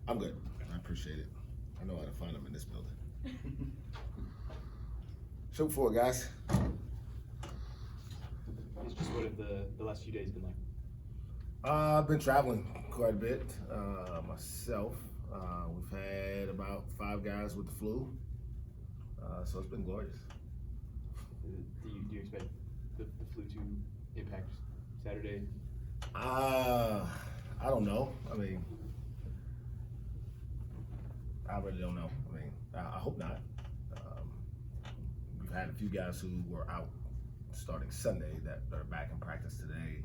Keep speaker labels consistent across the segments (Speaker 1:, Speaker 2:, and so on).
Speaker 1: I'm good. I appreciate it. I know how to find them in this building. Shoot for it, guys.
Speaker 2: It's just what have the last few days been like?
Speaker 1: I've been traveling quite a bit myself. We've had about 5 guys with the flu, so it's been glorious.
Speaker 2: Do you expect the flu to impact Saturday?
Speaker 1: I don't know. I mean, I really don't know. I mean, I hope not. We've had a few guys who were out starting Sunday that are back in practice today.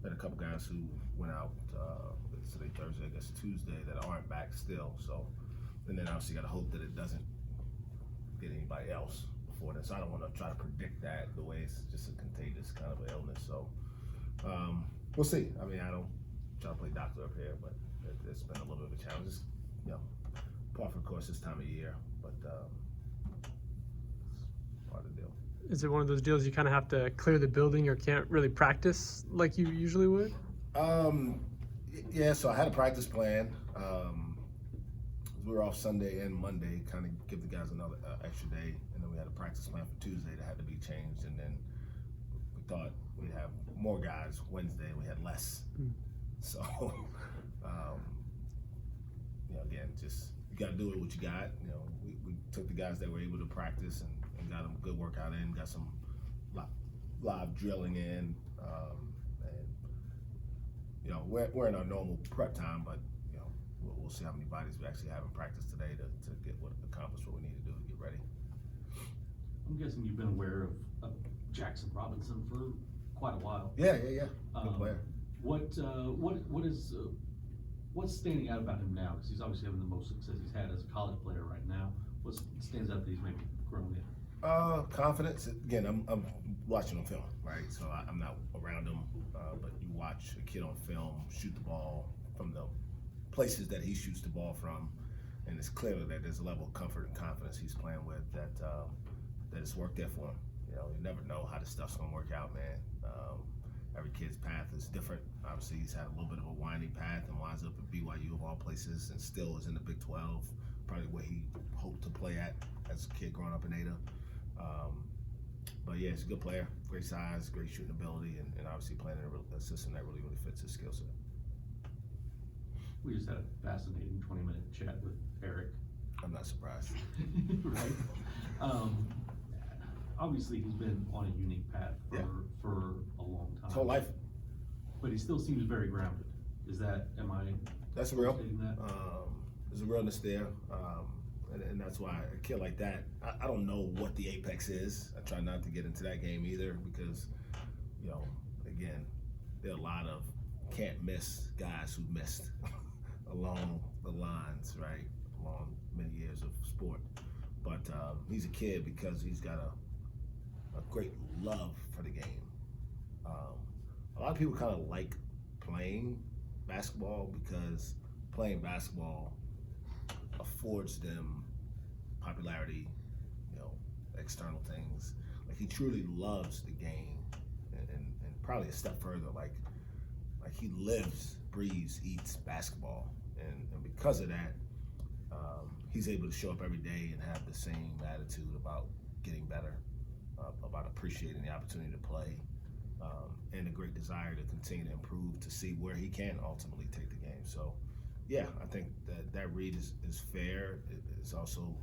Speaker 1: Then a couple guys who went out today, Thursday, I guess Tuesday, that aren't back still. So, and then obviously got to hope that it doesn't get anybody else before this. So I don't want to try to predict that the way it's just a contagious kind of illness. So we'll see. I mean, I don't try to play doctor up here, but it's been a little bit of a challenge. It's, part of course this time of year, but it's part of the deal.
Speaker 3: Is it one of those deals you kind of have to clear the building or can't really practice like you usually would?
Speaker 1: Yeah, so I had a practice plan. We were off Sunday and Monday, kind of give the guys another extra day, and then we had a practice plan for Tuesday that had to be changed, and then we thought we'd have more guys Wednesday, we had less. So, again, just you got to do it what you got. We took the guys that were able to practice and got them a good workout in, got some live drilling in, and we're in our normal prep time, but we'll see how many bodies we actually have in practice today to get accomplish what we need to do to get ready.
Speaker 4: I'm guessing you've been aware of Jackson Robinson for quite a while.
Speaker 1: Yeah. Good player.
Speaker 4: What's standing out about him now? Because he's obviously having the most success he's had as a college player right now. What stands out that he's maybe grown in?
Speaker 1: Confidence. Again, I'm watching on film, right? So I'm not around him, but you watch a kid on film shoot the ball from the places that he shoots the ball from, and it's clear that there's a level of comfort and confidence he's playing with that it's worked there for him. You never know how this stuff's gonna work out, man. Every kid's path is different. Obviously, he's had a little bit of a winding path and winds up at BYU of all places, and still is in the Big 12, probably where he hoped to play at as a kid growing up in Ada. But yeah, he's a good player, great size, great shooting ability, and obviously playing in a system that really fits his skill set.
Speaker 4: We just had a fascinating 20-minute chat with Eric.
Speaker 1: I'm not surprised.
Speaker 4: Right? Obviously, he's been on a unique path for a long time.
Speaker 1: His whole life.
Speaker 4: But he still seems very grounded.
Speaker 1: That's real.
Speaker 4: That?
Speaker 1: There's a realness there. And that's why a kid like that, I don't know what the apex is. I try not to get into that game either because, again, there are a lot of can't miss guys who missed along the lines, right? Along many years of sport. But he's a kid because he's got a great love for the game. A lot of people kind of like playing basketball because playing basketball affords them popularity, external things. Like he truly loves the game, and probably a step further, like he lives, breathes, eats basketball, and because of that, he's able to show up every day and have the same attitude about getting better, about appreciating the opportunity to play, and a great desire to continue to improve to see where he can ultimately take the game. So yeah, I think that read is fair. It's also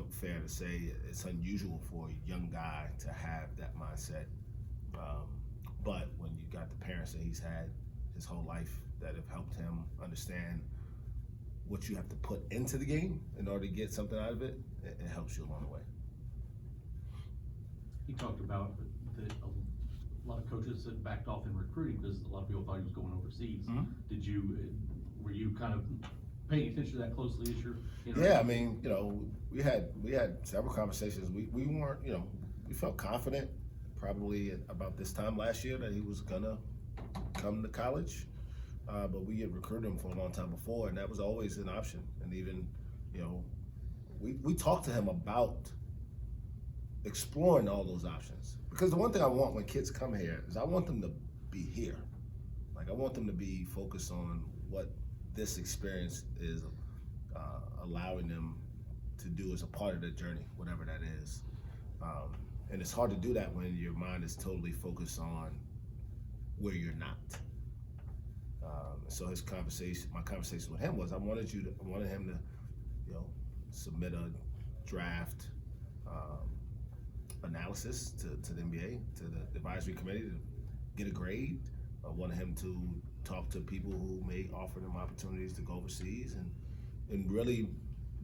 Speaker 1: fair to say it's unusual for a young guy to have that mindset. But when you got the parents that he's had his whole life that have helped him understand what you have to put into the game in order to get something out of it, it helps you along the way.
Speaker 4: He talked about that a lot of coaches had backed off in recruiting because a lot of people thought he was going overseas. Mm-hmm. Were you kind of paying attention to that closely as you're
Speaker 1: Yeah, I mean, we had several conversations. We weren't, we felt confident probably about this time last year that he was gonna come to college. But we had recruited him for a long time before, and that was always an option. And even, we talked to him about exploring all those options. Because the one thing I want when kids come here is I want them to be here. Like I want them to be focused on what this experience is allowing them to do as a part of their journey, whatever that is. And it's hard to do that when your mind is totally focused on where you're not. So my conversation with him was, I wanted him to, submit a draft analysis to the NBA, to the advisory committee to get a grade. I wanted him to talk to people who may offer them opportunities to go overseas and really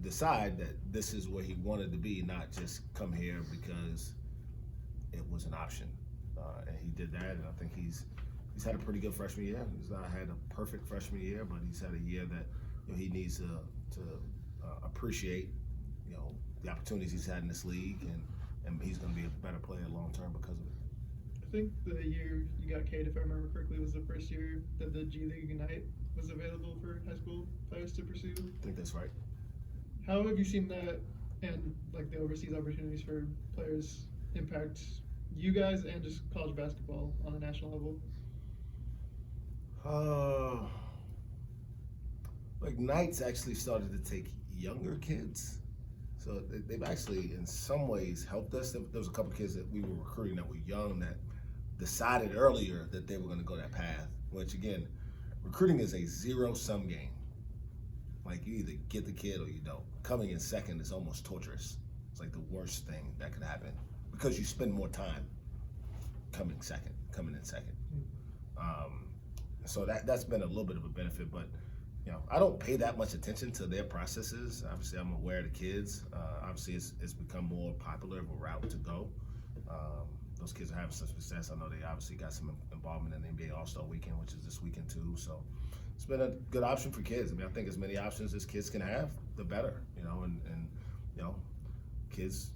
Speaker 1: decide that this is where he wanted to be, not just come here because it was an option. And he did that, and I think he's had a pretty good freshman year. He's not had a perfect freshman year, but he's had a year that he needs to appreciate, the opportunities he's had in this league, and he's going to be a better player long term because of it.
Speaker 5: I think the year you got Cade, if I remember correctly, was the first year that the G League Ignite was available for high school players to pursue.
Speaker 1: I think that's right.
Speaker 5: How have you seen that and like the overseas opportunities for players impact you guys and just college basketball on the national level?
Speaker 1: Ignite's actually started to take younger kids. So they've actually, in some ways, helped us. There was a couple of kids that we were recruiting that were young that decided earlier that they were going to go that path, which, again, recruiting is a zero-sum game. Like, you either get the kid or you don't. Coming in second is almost torturous. It's like the worst thing that could happen because you spend more time coming in second. So that's been a little bit of a benefit, but I don't pay that much attention to their processes. Obviously, I'm aware of the kids. Obviously, it's become more popular of a route to go. Those kids are having some success. I know they obviously got some involvement in the NBA All-Star Weekend, which is this weekend too. So it's been a good option for kids. I mean, I think as many options as kids can have, the better. And kids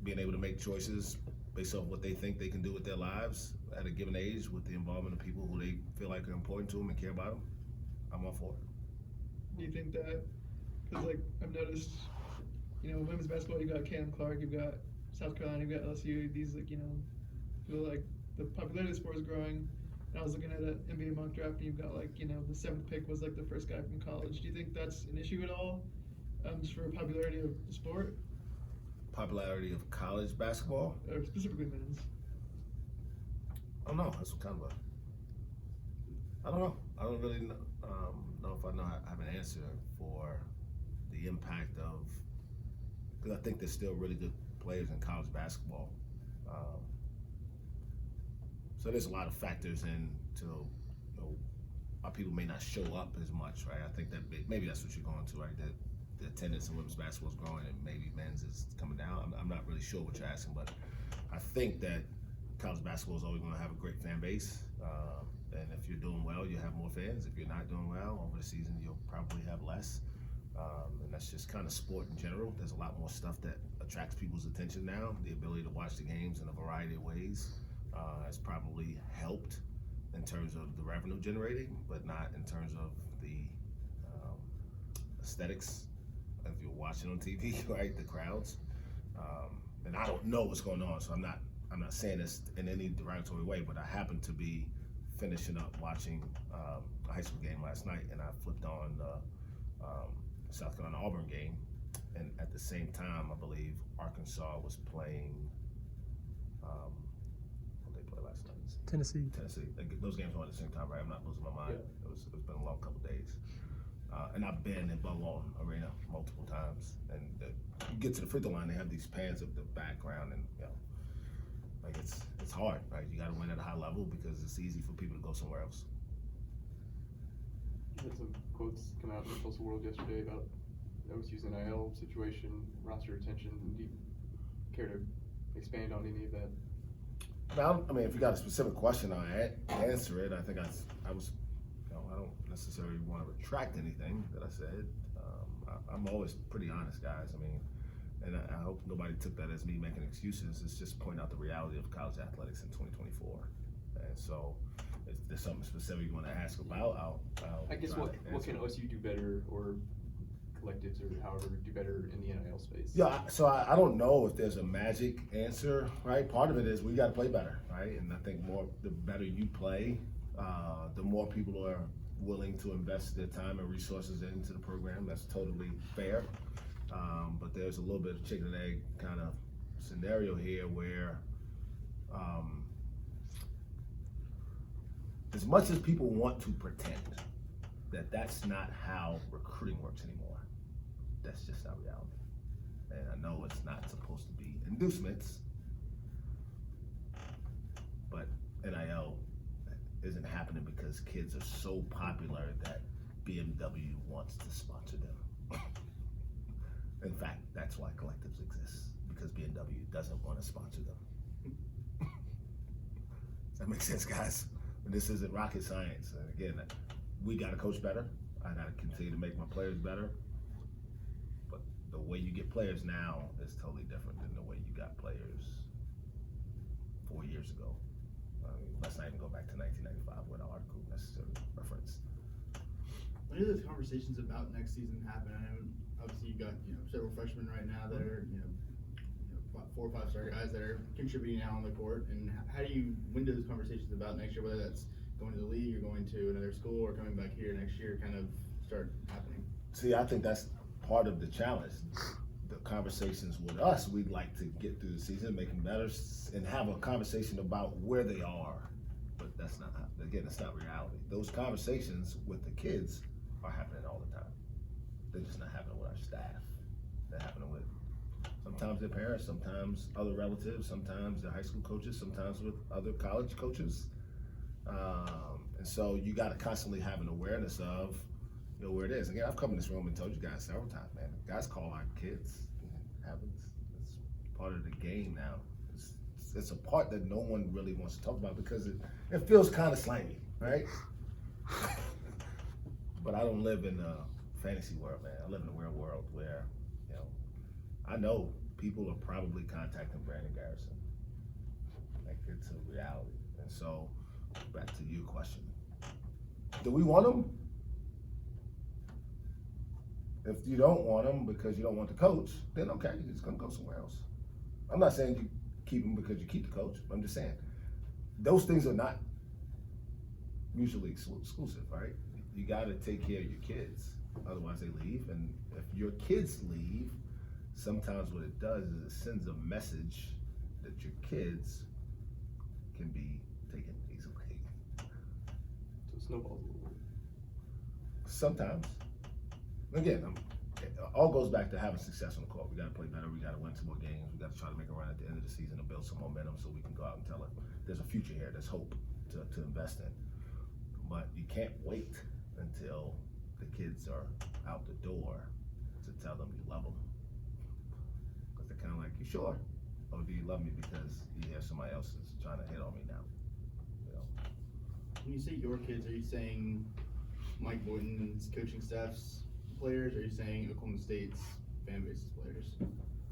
Speaker 1: being able to make choices based off what they think they can do with their lives at a given age, with the involvement of people who they feel like are important to them and care about them. I'm all for it.
Speaker 5: Do you think that, because like I've noticed, women's basketball, you've got Caitlin Clark, you've got South Carolina, you've got LSU, these feel like the popularity of the sport is growing. And I was looking at an NBA mock draft and you've got the 7th pick was like the first guy from college. Do you think that's an issue at all, just for popularity of the sport?
Speaker 1: Popularity of college basketball?
Speaker 5: Or specifically men's?
Speaker 1: I don't know. That's kind of I don't know. I don't really know if I have an answer for the impact of, because I think there's still really good players in college basketball. So there's a lot of factors into why people may not show up as much, right? I think that maybe that's what you're going to, right? That the attendance in women's basketball is growing and maybe men's is coming down. I'm not really sure what you're asking, but I think that college basketball is always going to have a great fan base. And if you're doing well, you'll have more fans. If you're not doing well over the season, you'll probably have less. And that's just kind of sport in general. There's a lot more stuff that attracts people's attention now. The ability to watch the games in a variety of ways has probably helped in terms of the revenue generating, but not in terms of the aesthetics. If you're watching on TV, right, the crowds. And I don't know what's going on, so I'm not saying this in any derogatory way, but I happen to be finishing up watching a high school game last night, and I flipped on the South Carolina Auburn game, and at the same time, I believe Arkansas was playing. What did they play last night?
Speaker 3: Tennessee.
Speaker 1: Those games were at the same time, right? I'm not losing my mind.
Speaker 2: Yeah.
Speaker 1: It's been a long couple of days. And I've been in Bowlon Arena multiple times, and you get to the free throw line, they have these pans of the background, and it's hard, right? You got to win at a high level because it's easy for people to go somewhere else.
Speaker 2: You had some quotes come out in the social world yesterday about OSU's NIL situation, roster retention. Do you care to expand on any of that?
Speaker 1: I mean, if you got a specific question, I'll answer it. I think I was, I don't necessarily want to retract anything that I said. I'm always pretty honest, guys. I mean, and I hope nobody took that as me making excuses. It's just pointing out the reality of college athletics in 2024. And so, if there's something specific you want to ask about, I'll
Speaker 2: I guess what can OSU do better, or collectives, or however, do better in the NIL space?
Speaker 1: Yeah, so I don't know if there's a magic answer, right? Part of it is we got to play better, right? And I think the better you play, the more people are willing to invest their time and resources into the program. That's totally fair. But there's a little bit of chicken and egg kind of scenario here where as much as people want to pretend that that's not how recruiting works anymore, that's just not reality. And I know it's not supposed to be inducements, but NIL isn't happening because kids are so popular that BMW wants to sponsor them. In fact, that's why collectives exist, because BMW doesn't want to sponsor them. Does that make sense, guys? And this isn't rocket science. And again, we got to coach better. I got to continue to make my players better. But the way you get players now is totally different than the way you got players 4 years ago. I mean, let's not even go back to 1995 where the article necessarily referenced.
Speaker 6: When do those conversations about next season happen? I know obviously you got several freshmen right now that are 4 or 5 star guys that are contributing now on the court. And when do those conversations about next year, whether that's going to the league or going to another school or coming back here next year, kind of start happening?
Speaker 1: See, I think that's part of the challenge. The conversations with us, we'd like to get through the season, make them better, and have a conversation about where they are. But that's not, again, it's not reality. Those conversations with the kids are happening all the time. They're just not happening with our staff. They're happening with sometimes their parents, sometimes other relatives, sometimes their high school coaches, sometimes with other college coaches. And so you got to constantly have an awareness of where it is. Again, I've come in this room and told you guys several times, man, guys call our kids. It's part of the game now. It's a part that no one really wants to talk about because it feels kind of slimy, right? But I don't live in a fantasy world, man. I live in a real world where, I know people are probably contacting Brandon Garrison. Like, it's a reality. And so, back to your question. Do we want him? If you don't want him because you don't want the coach, then okay, you're just gonna go somewhere else. I'm not saying you keep him because you keep the coach. I'm just saying those things are not mutually exclusive, right? You gotta take care of your kids, otherwise they leave. And if your kids leave, sometimes what it does is it sends a message that your kids can be taken easily.
Speaker 2: So it snowballs a little bit.
Speaker 1: Sometimes. Again, it all goes back to having success on the court. We got to play better. We got to win some more games. We got to try to make a run at the end of the season and build some momentum so we can go out and tell it. There's a future here. There's hope to invest in. But you can't wait until the kids are out the door to tell them you love them. Because they're kind of like, you sure? Or do you love me because you have somebody else that's trying to hit on me now?
Speaker 6: When you say your kids, are you saying Mike Boynton's coaching staff's players, or are you saying Oklahoma State's fan base's players?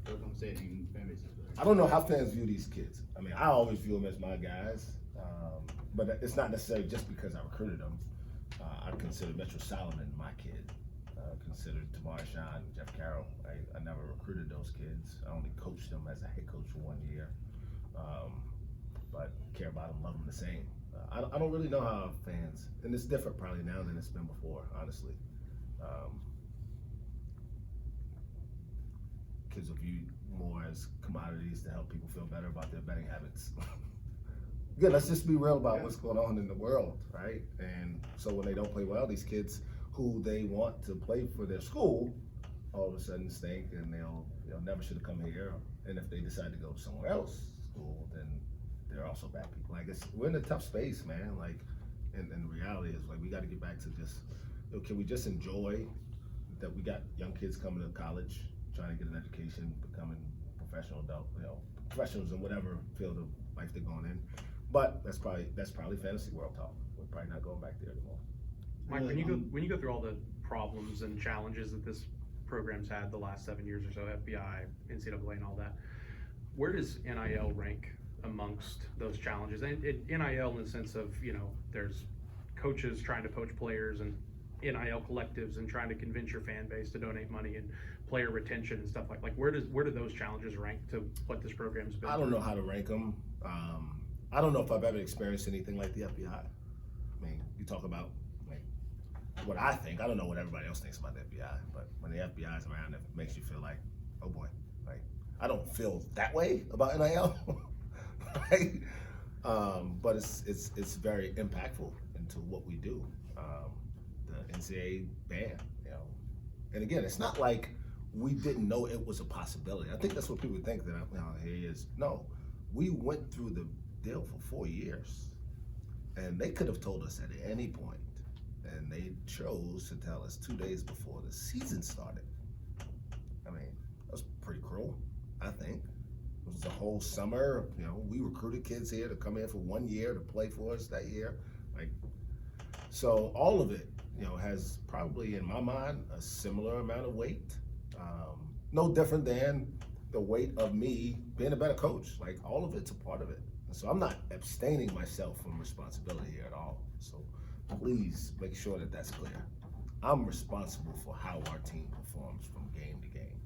Speaker 6: Oklahoma State and fan base's players?
Speaker 1: I don't know how fans view these kids. I mean, I always view them as my guys, but it's not necessarily just because I recruited them. I consider Metro Solomon my kid. I consider Tamar Sean, Jeff Carroll. I never recruited those kids. I only coached them as a head coach for 1 year, but care about them, love them the same. I don't really know how fans, and it's different probably now than it's been before, honestly. Kids are viewed more as commodities to help people feel better about their betting habits. Again, let's just be real about what's going on in the world, right? And so when they don't play well, these kids who they want to play for their school, all of a sudden stink, and they'll never should have come here. And if they decide to go somewhere else school, then they're also bad people. Like, we're in a tough space, man. Like, and reality is like we got to get back to just, can we just enjoy that we got young kids coming to college, trying to get an education, becoming professional adult, professionals in whatever field of life they're going in. But that's probably fantasy world talk. We're probably not going back there anymore.
Speaker 3: Mike, when you go through all the problems and challenges that this program's had the last 7 years or so, FBI, NCAA, and all that, where does NIL rank amongst those challenges? And NIL in the sense of, there's coaches trying to poach players and NIL collectives and trying to convince your fan base to donate money and player retention and stuff like where do those challenges rank to what this program's been?
Speaker 1: I don't know how to rank them. I don't know if I've ever experienced anything like the FBI. I mean, you talk about like what I think. I don't know what everybody else thinks about the FBI, but when the FBI is around, it makes you feel like, oh boy, like I don't feel that way about NIL, right? But it's very impactful into what we do. The NCAA ban, you know, and again, it's not like we didn't know it was a possibility. I think that's what people think that here he is. No, we went through the deal for 4 years, and they could have told us at any point, and they chose to tell us 2 days before the season started. I mean, that was pretty cruel, I think. It was the whole summer, you know, we recruited kids here to come in for 1 year to play for us that year. Like, so all of it, you know, has probably, in my mind, a similar amount of weight. No different than the weight of me being a better coach. Like, all of it's a part of it. And so I'm not abstaining myself from responsibility here at all. So please make sure that that's clear. I'm responsible for how our team performs from game to game.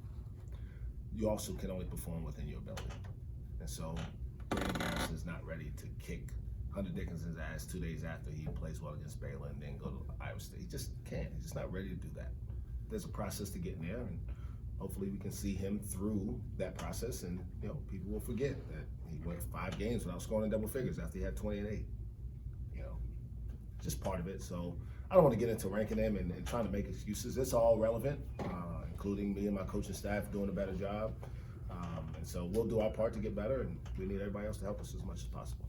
Speaker 1: You also can only perform within your ability. And so Brandon Garrison's not ready to kick Hunter Dickinson's ass 2 days after he plays well against Baylor and then go to Iowa State. He just can't. He's just not ready to do that. There's a process to getting there, and hopefully we can see him through that process, and you know, people will forget that he went 5 games without scoring in double figures after he had 20 and 8. You know, just part of it. So I don't want to get into ranking him and trying to make excuses. It's all relevant, including me and my coaching staff doing a better job. And so we'll do our part to get better, and we need everybody else to help us as much as possible.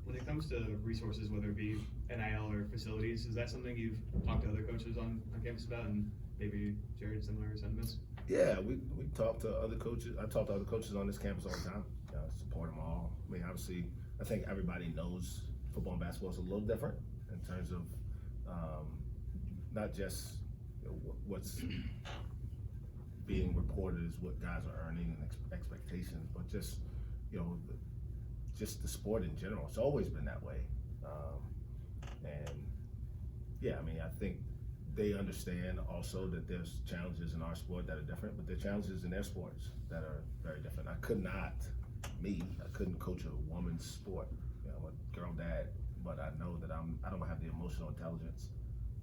Speaker 7: When it comes to resources, whether it be NIL or facilities, is that something you've talked to other coaches on campus about and maybe shared similar sentiments?
Speaker 1: Yeah, we talk to other coaches. I talk to other coaches on this campus all the time. Support them all. I mean, obviously, I think everybody knows football and basketball is a little different in terms of not just what's being reported as what guys are earning and expectations, but just, you know, just the sport in general. It's always been that way. And yeah, I mean, I think they understand also that there's challenges in our sport that are different, but there are challenges in their sports that are very different. I couldn't coach a woman's sport. You know, I'm a girl dad, but I know that I don't have the emotional intelligence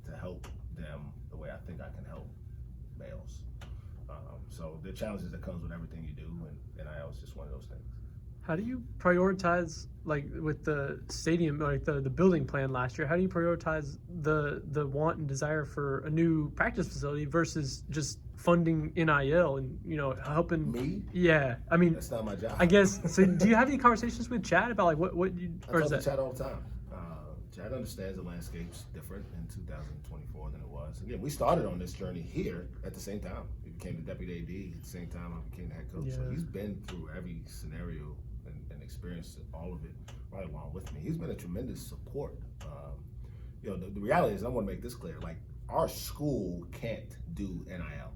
Speaker 1: to help them the way I think I can help males. So the challenges that comes with everything you do, and NIL is just one of those things.
Speaker 8: How do you prioritize, like with the stadium, like the building plan last year, how do you prioritize the want and desire for a new practice facility versus just funding NIL and, you know, helping?
Speaker 1: Me?
Speaker 8: Yeah. I mean,
Speaker 1: That's not my job.
Speaker 8: I guess, so do you have any conversations with Chad about like what you, or
Speaker 1: I
Speaker 8: is
Speaker 1: talk
Speaker 8: that?
Speaker 1: to Chad all the time. Chad understands the landscape's different in 2024 than it was. Again, we started on this journey here at the same time. He became the deputy AD at the same time I became the head coach. So
Speaker 8: Yeah.
Speaker 1: he's been through every scenario and experienced all of it right along with me. He's been a tremendous support. You know, the reality is, I want to make this clear, like, our school can't do NIL.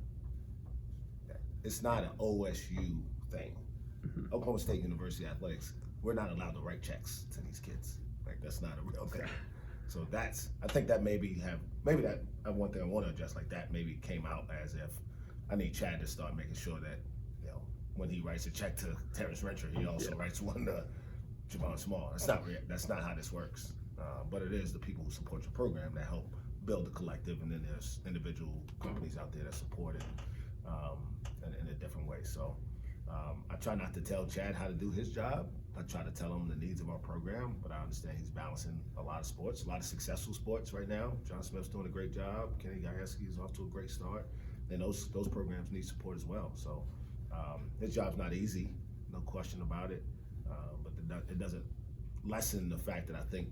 Speaker 1: It's not an OSU thing. Oklahoma State University Athletics, we're not allowed to write checks to these kids. Like, that's not a real thing. So I think that maybe that one thing I want to address, like that maybe came out as if I need Chad to start making sure that, you know, when he writes a check to Terrence Rencher, he also writes one to Javon Small. That's not how this works. But it is the people who support your program that help build the collective, and then there's individual companies out there that support it in a different way. So I try not to tell Chad how to do his job. I try to tell him the needs of our program, but I understand he's balancing a lot of sports, a lot of successful sports right now. John Smith's doing a great job. Kenny Gajewski is off to a great start. And those programs need support as well. So his job's not easy, no question about it. But it doesn't lessen the fact that I think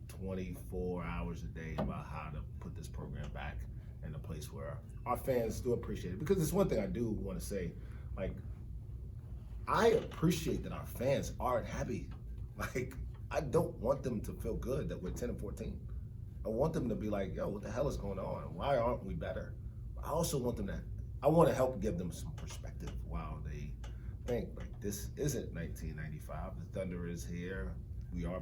Speaker 1: 24 hours a day about how to put this program back in a place where our fans do appreciate it. Because it's one thing I do want to say, like, I appreciate that our fans aren't happy. Like, I don't want them to feel good that we're 10 and 14. I want them to be like, yo, what the hell is going on? Why aren't we better? I also want them I want to help give them some perspective while they think, like, this isn't 1995. The Thunder is here. We are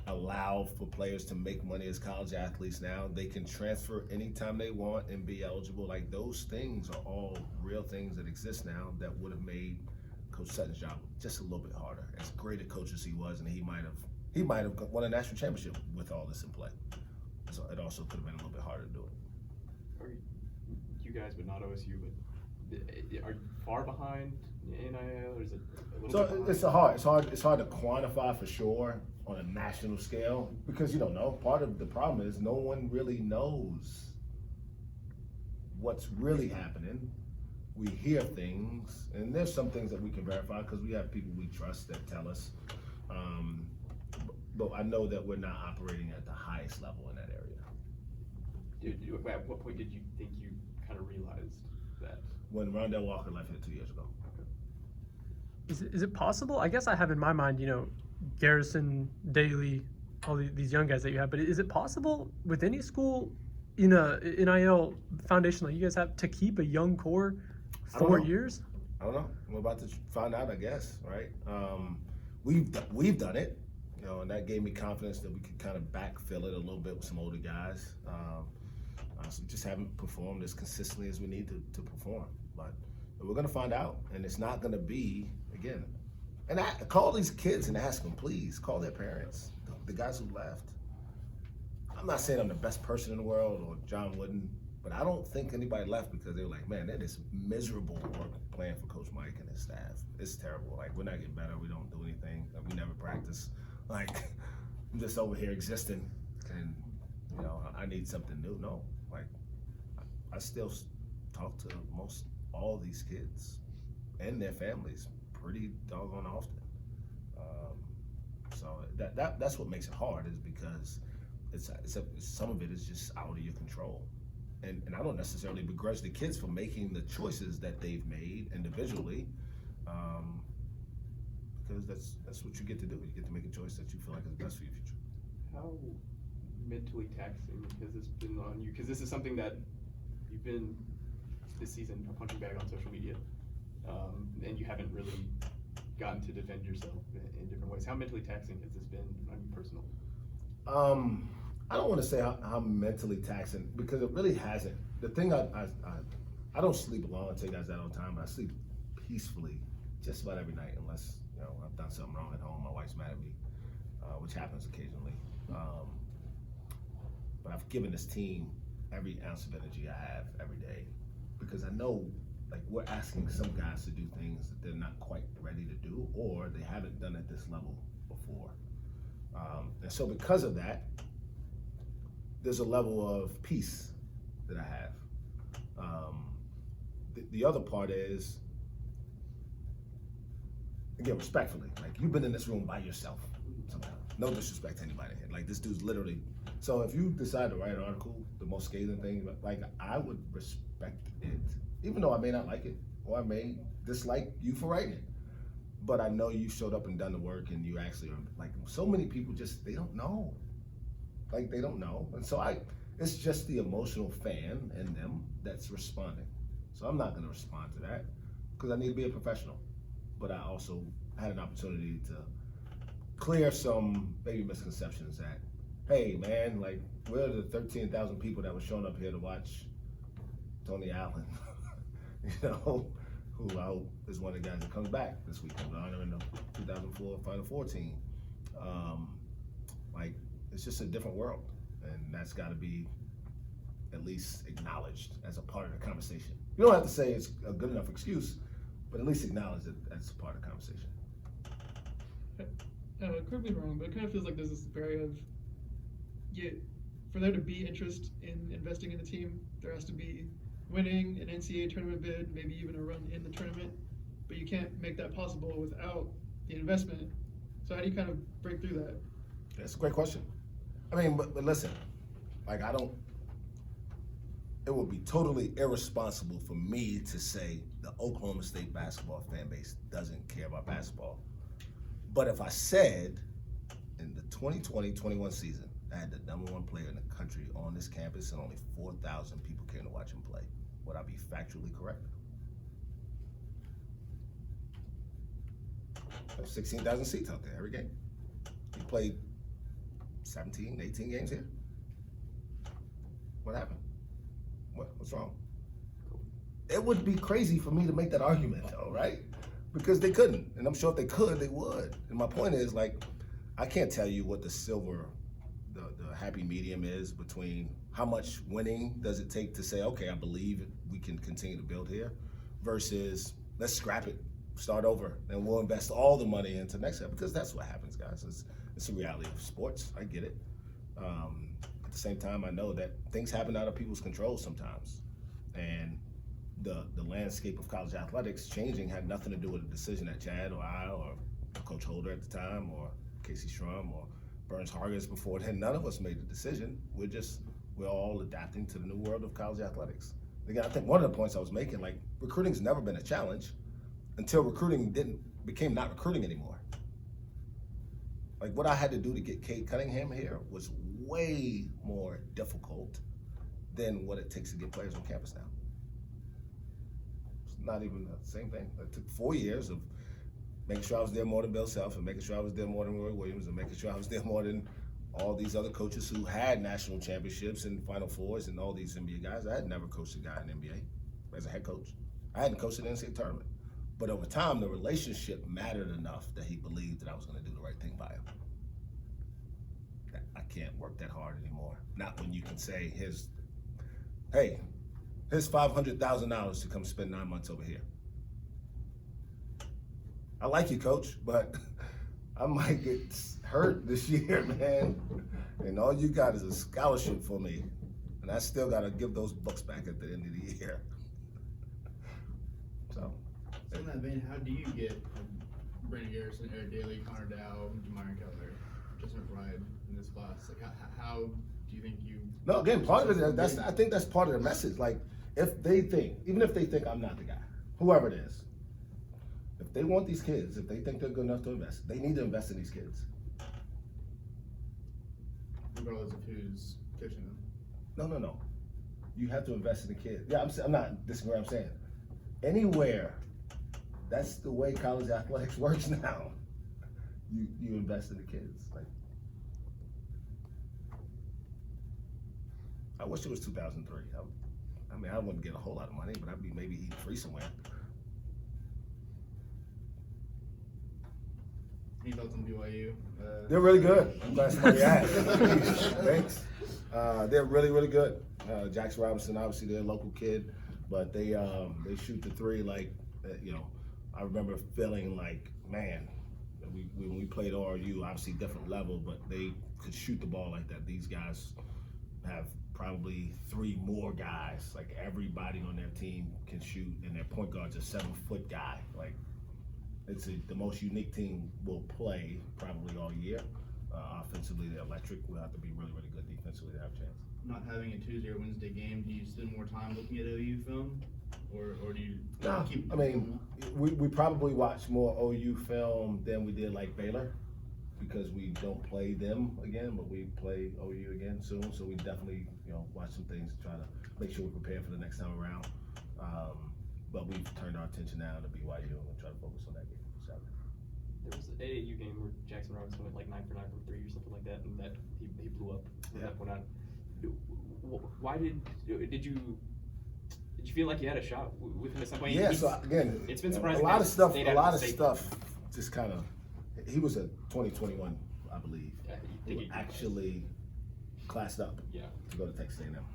Speaker 1: allowed for players to make money as college athletes now. They can transfer anytime they want and be eligible. Like, those things are all real things that exist now that would have made Coach Sutton's job just a little bit harder. As great a coach as he was, and he might have won a national championship with all this in play. So it also could have been a little bit harder to do it.
Speaker 2: Are you guys, but not OSU, but are far behind NIL, or is it a little bit
Speaker 1: So
Speaker 2: behind?
Speaker 1: it's hard to quantify for sure on a national scale because you don't know. Part of the problem is no one really knows what's really happening. We hear things, and there's some things that we can verify because we have people we trust that tell us. But I know that we're not operating at the highest level in that area.
Speaker 2: At what point did you think you kind of realized that?
Speaker 1: When Rondell Walker left here 2 years ago.
Speaker 8: Is it possible? I guess I have in my mind, Garrison, Daly, all these young guys that you have, but is it possible with any school in a NIL foundation like you guys have to keep a young core
Speaker 1: I don't
Speaker 8: 4
Speaker 1: know.
Speaker 8: years?
Speaker 1: I don't know. We're about to find out, I guess, right? We've done it, and that gave me confidence that we could kind of backfill it a little bit with some older guys. So we just haven't performed as consistently as we need to perform. But we're going to find out, and it's not going to be, again, and call these kids and ask them, please, call their parents, the guys who left. I'm not saying I'm the best person in the world or John Wooden, but I don't think anybody left because they were like, man, that is miserable work playing for Coach Mike and his staff. It's terrible. Like, we're not getting better. We don't do anything. We never practice. Like, I'm just over here existing, and, I need something new. No, like, I still talk to most all these kids and their families pretty doggone often. So that's what makes it hard, is because some of it is just out of your control. And I don't necessarily begrudge the kids for making the choices that they've made individually, because that's what you get to do. You get to make a choice that you feel like is best for your future.
Speaker 2: How mentally taxing has this been on you? Because this is something that you've been this season a punching bag on social media, and you haven't really gotten to defend yourself in different ways. How mentally taxing has this been on you personal?
Speaker 1: I don't want to say how mentally taxing, because it really hasn't. The thing I don't sleep alone. I tell you guys that all the time, but I sleep peacefully just about every night, unless I've done something wrong at home. My wife's mad at me, which happens occasionally. But I've given this team every ounce of energy I have every day, because I know, like, we're asking some guys to do things that they're not quite ready to do, or they haven't done at this level before. And so because of that, there's a level of peace that I have. The other part is, again, respectfully, like, you've been in this room by yourself sometimes. No disrespect to anybody here. Like, this dude's literally, so if you decide to write an article, the most scathing thing, like, I would respect it, even though I may not like it, or I may dislike you for writing it. But I know you showed up and done the work, and you actually are, like, so many people just, they don't know. Like, they don't know. And so it's just the emotional fan in them that's responding. So I'm not gonna respond to that, because I need to be a professional. But I also had an opportunity to clear some maybe misconceptions that, hey man, like, we're the 13,000 people that were showing up here to watch Tony Allen, who I hope is one of the guys that comes back this week. I'm honoring the 2004 Final Four team. Like, it's just a different world, and that's got to be at least acknowledged as a part of the conversation. You don't have to say it's a good enough excuse, but at least acknowledge it as a part of the conversation.
Speaker 5: Correct me if I'm wrong, but it kind of feels like there's this barrier of, for there to be interest in investing in a team, there has to be winning an NCAA tournament bid, maybe even a run in the tournament, but you can't make that possible without the investment. So how do you kind of break through that?
Speaker 1: That's a great question. I mean, but listen, like, it would be totally irresponsible for me to say the Oklahoma State basketball fan base doesn't care about basketball. But if I said in the 2020-21 season, I had the #1 player in the country on this campus and only 4,000 people came to watch him play, would I be factually correct? There's 16,000 seats out there every game. He played 17, 18 games here. What happened? What's wrong? It would be crazy for me to make that argument, though, right? Because they couldn't, and I'm sure if they could, they would. And my point is, like, I can't tell you what the happy medium is between how much winning does it take to say, okay, I believe we can continue to build here, versus let's scrap it, start over, and we'll invest all the money into next year, because that's what happens, guys. It's the reality of sports. I get it. At the same time, I know that things happen out of people's control sometimes, and the landscape of college athletics changing had nothing to do with a decision that Chad or I or Coach Holder at the time or Casey Strum or Burns Hargis before then. None of us made the decision. We're all adapting to the new world of college athletics. Again, I think one of the points I was making, like, recruiting's never been a challenge until recruiting became not recruiting anymore. Like, what I had to do to get Cade Cunningham here was way more difficult than what it takes to get players on campus now. It's not even the same thing. It took 4 years of making sure I was there more than Bill Self, and making sure I was there more than Roy Williams, and making sure I was there more than all these other coaches who had national championships and Final Fours and all these NBA guys. I had never coached a guy in the NBA as a head coach. I hadn't coached an NCAA tournament. But over time, the relationship mattered enough that he believed that I was going to do the right thing by him. I can't work that hard anymore. Not when you can say, here's $500,000 to come spend 9 months over here. I like you, coach, but I might get hurt this year, man. And all you got is a scholarship for me. And I still got to give those books back at the end of the year. So
Speaker 6: in that vein, how do you get Brandon Garrison, Eric Daly, Connor Dow, Jamarian Keller, Justin McBride in this class? Like, how do you think you?
Speaker 1: No, again, part of it, I think that's part of the message. Like, even if they think I'm not the guy, whoever it is, if they want these kids, if they think they're good enough to invest, they need to invest in these kids.
Speaker 6: Regardless of who's coaching them.
Speaker 1: No. You have to invest in the kids. Yeah, I'm not disagreeing. I'm saying anywhere, that's the way college athletics works now. You invest in the kids. Like, I wish it was 2003. I mean, I wouldn't get a whole lot of money, but I'd be maybe eating free somewhere.
Speaker 6: Any thoughts on BYU?
Speaker 1: They're really good. I'm glad somebody asked. Thanks. They're really, really good. Jackson Robinson, obviously, they're a local kid, but they shoot the three like, I remember feeling like, man, when we played RU, obviously different level, but they could shoot the ball like that. These guys have probably 3 more guys. Like, everybody on their team can shoot, and their point guard's a 7-foot guy. Like, it's the most unique team we'll play probably all year. Offensively, they're electric. We'll have to be really, really good defensively to have a chance.
Speaker 6: Not having a Tuesday or Wednesday game, do you spend more time looking at OU film, or do you keep?
Speaker 1: I mean, we probably watch more OU film than we did like Baylor, because we don't play them again, but we play OU again soon. So we definitely watch some things to try to make sure we're prepared for the next time around. But we've turned our attention now to BYU and try to focus on that game Saturday.
Speaker 2: There was an AAU game where Jackson Robinson went like 9 for 9 from 3 or something like that, and that he blew up from that point on. Why did you feel like you had a shot with him at some point?
Speaker 1: Yeah, so again,
Speaker 2: it's been surprising.
Speaker 1: A lot of stuff just kind of. He was a 2021, I believe.
Speaker 2: Yeah,
Speaker 1: he actually classed up.
Speaker 2: Yeah.
Speaker 1: To go to Texas A&M.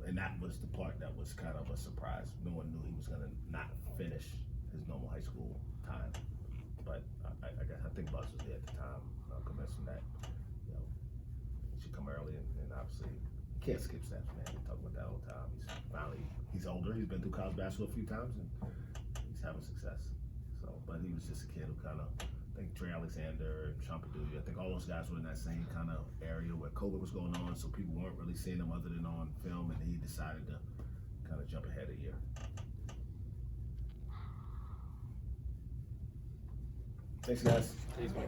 Speaker 1: And that was the part that was kind of a surprise. No one knew he was going to not finish his normal high school time. But I think Buzz was there at the time. I'm convinced him that he should come early, and obviously you can't skip steps, man. We talk about that all the time. He's older. He's been through college basketball a few times, and he's having success. So, but he was just a kid who kind of, I think Trey Alexander and Sean Perdue, I think all those guys were in that same kind of area where COVID was going on, so people weren't really seeing him other than on film, and he decided to kind of jump ahead a year. Thanks, guys.
Speaker 2: Thanks, Mike.